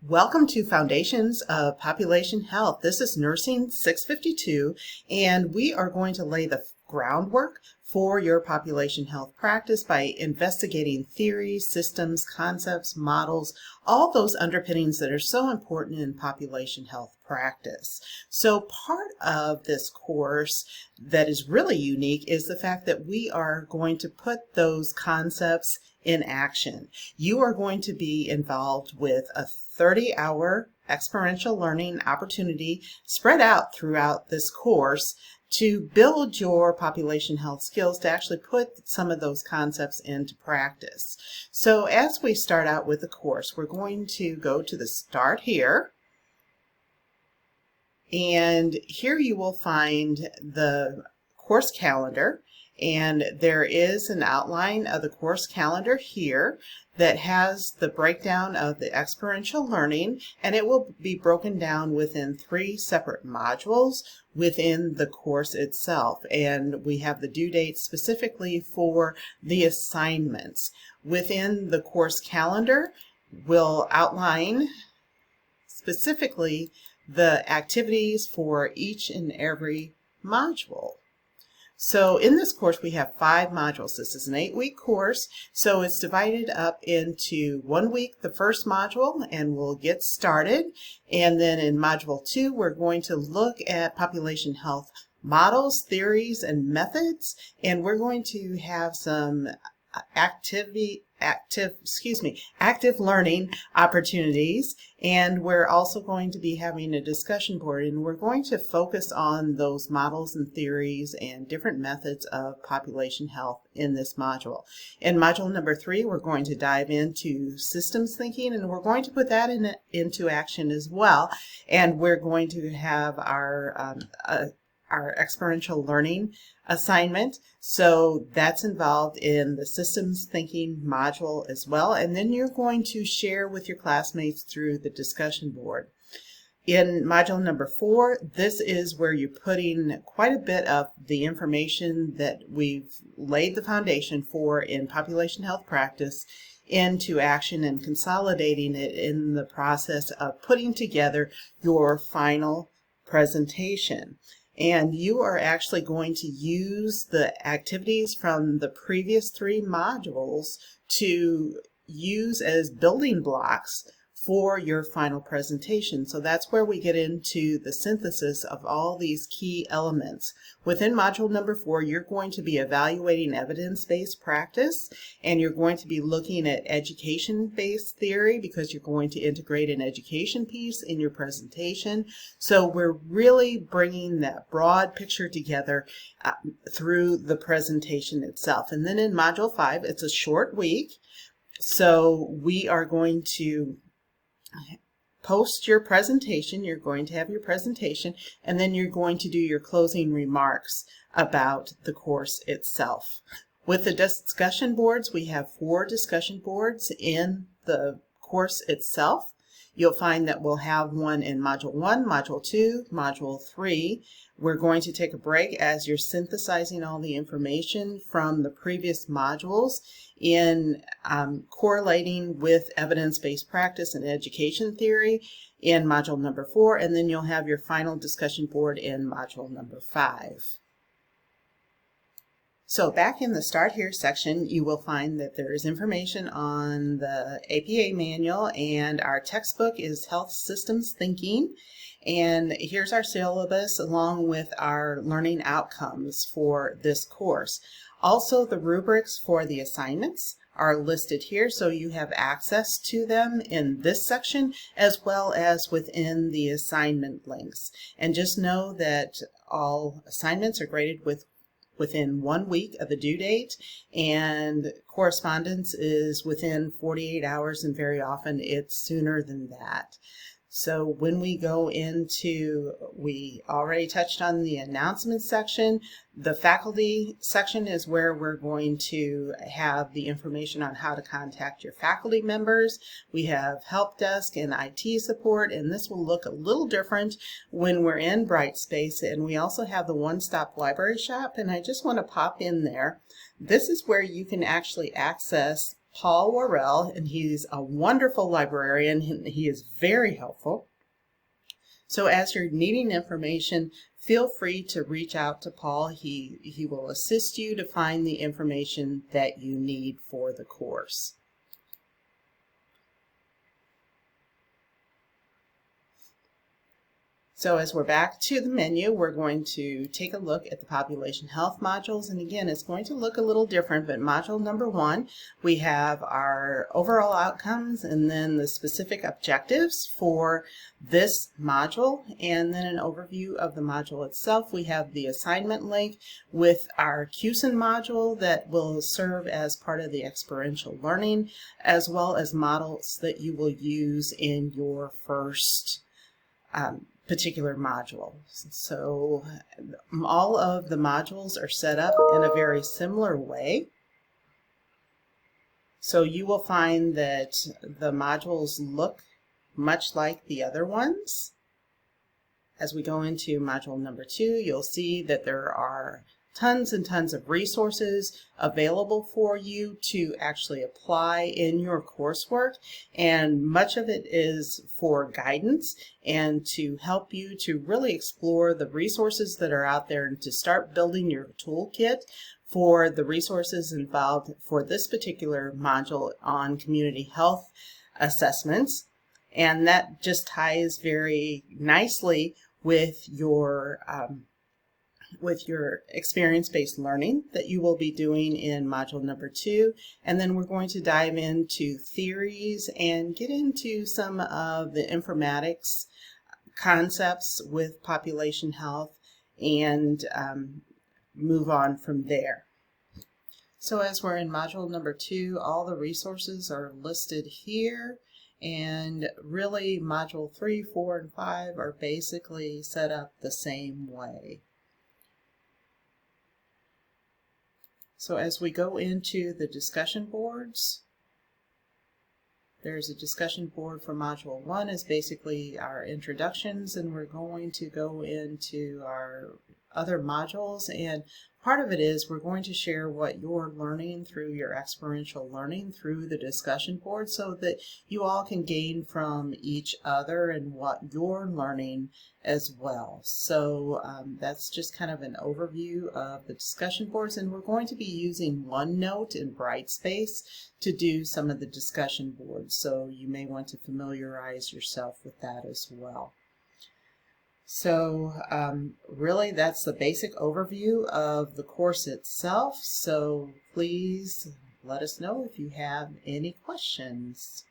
Welcome to Foundations of Population Health. This is Nursing 652, and we are going to lay the groundwork for your population health practice by investigating theories, systems, concepts, models, all those underpinnings that are so important in population health practice. So part of this course that is really unique is the fact that we are going to put those concepts in action. You are going to be involved with a 30-hour experiential learning opportunity spread out throughout this course to build your population health skills to actually put some of those concepts into practice. So as we start out with the course, we're going to go to the start here. And here you will find the course calendar, and there is an outline of the course calendar here that has the breakdown of the experiential learning, and it will be broken down within 3 separate modules within the course itself. And we have the due date specifically for the assignments. Within the course calendar, we'll outline specifically the activities for each and every module. So in this course we have 5 modules. This is an 8-week course, so it's divided up into 1 week the first module, and we'll get started. And then in module 2 we're going to look at population health models, theories, and methods, and we're going to have some active learning opportunities, and we're also going to be having a discussion board, and we're going to focus on those models and theories and different methods of population health in this module. In module number 3 we're going to dive into systems thinking, and we're going to put that into action as well, and we're going to have our experiential learning assignment. So that's involved in the systems thinking module as well. And then you're going to share with your classmates through the discussion board. In module number 4, this is where you're putting quite a bit of the information that we've laid the foundation for in population health practice into action and consolidating it in the process of putting together your final presentation. And you are actually going to use the activities from the previous 3 modules to use as building blocks for your final presentation. So that's where we get into the synthesis of all these key elements. Within module number 4, you're going to be evaluating evidence-based practice, and you're going to be looking at education-based theory because you're going to integrate an education piece in your presentation. So we're really bringing that broad picture together through the presentation itself. And then in module 5, it's a short week, so we are going to post your presentation. You're going to have your presentation, and then you're going to do your closing remarks about the course itself. With the discussion boards, we have 4 discussion boards in the course itself. You'll find that we'll have one in module 1, module 2, module 3. We're going to take a break as you're synthesizing all the information from the previous modules in correlating with evidence-based practice and education theory in module number 4, and then you'll have your final discussion board in module number 5. So back in the Start Here section, you will find that there is information on the APA manual, and our textbook is Health Systems Thinking. And here's our syllabus along with our learning outcomes for this course. Also, the rubrics for the assignments are listed here, so you have access to them in this section as well as within the assignment links. And just know that all assignments are graded within 1 week of the due date, and correspondence is within 48 hours, and very often it's sooner than that. So when we go into, we already touched on the announcement section. The faculty section is where we're going to have the information on how to contact your faculty members. We have help desk and IT support, and this will look a little different when we're in Brightspace. And we also have the one-stop library shop, and I just want to pop in there. This is where you can actually access Paul Worrell, and he's a wonderful librarian. He is very helpful. So as you're needing information, feel free to reach out to Paul. He will assist you to find the information that you need for the course. So as we're back to the menu, we're going to take a look at the population health modules. And again, it's going to look a little different, but module number 1, we have our overall outcomes and then the specific objectives for this module, and then an overview of the module itself. We have the assignment link with our CUSIN module that will serve as part of the experiential learning, as well as models that you will use in your first particular module. So all of the modules are set up in a very similar way. So you will find that the modules look much like the other ones. As we go into module number 2, you'll see that there are tons and tons of resources available for you to actually apply in your coursework, and much of it is for guidance and to help you to really explore the resources that are out there and to start building your toolkit for the resources involved for this particular module on community health assessments. And that just ties very nicely with your experience-based learning that you will be doing in module number 2. And then we're going to dive into theories and get into some of the informatics concepts with population health and move on from there. So as we're in module number 2, all the resources are listed here. And really module 3, 4, and 5 are basically set up the same way. So as we go into the discussion boards, there's a discussion board for module 1 is basically our introductions, and we're going to go into our other modules, and part of it is we're going to share what you're learning through your experiential learning through the discussion board so that you all can gain from each other and what you're learning as well. So that's just kind of an overview of the discussion boards, and we're going to be using OneNote and Brightspace to do some of the discussion boards, so you may want to familiarize yourself with that as well. So really that's the basic overview of the course itself, so please let us know if you have any questions.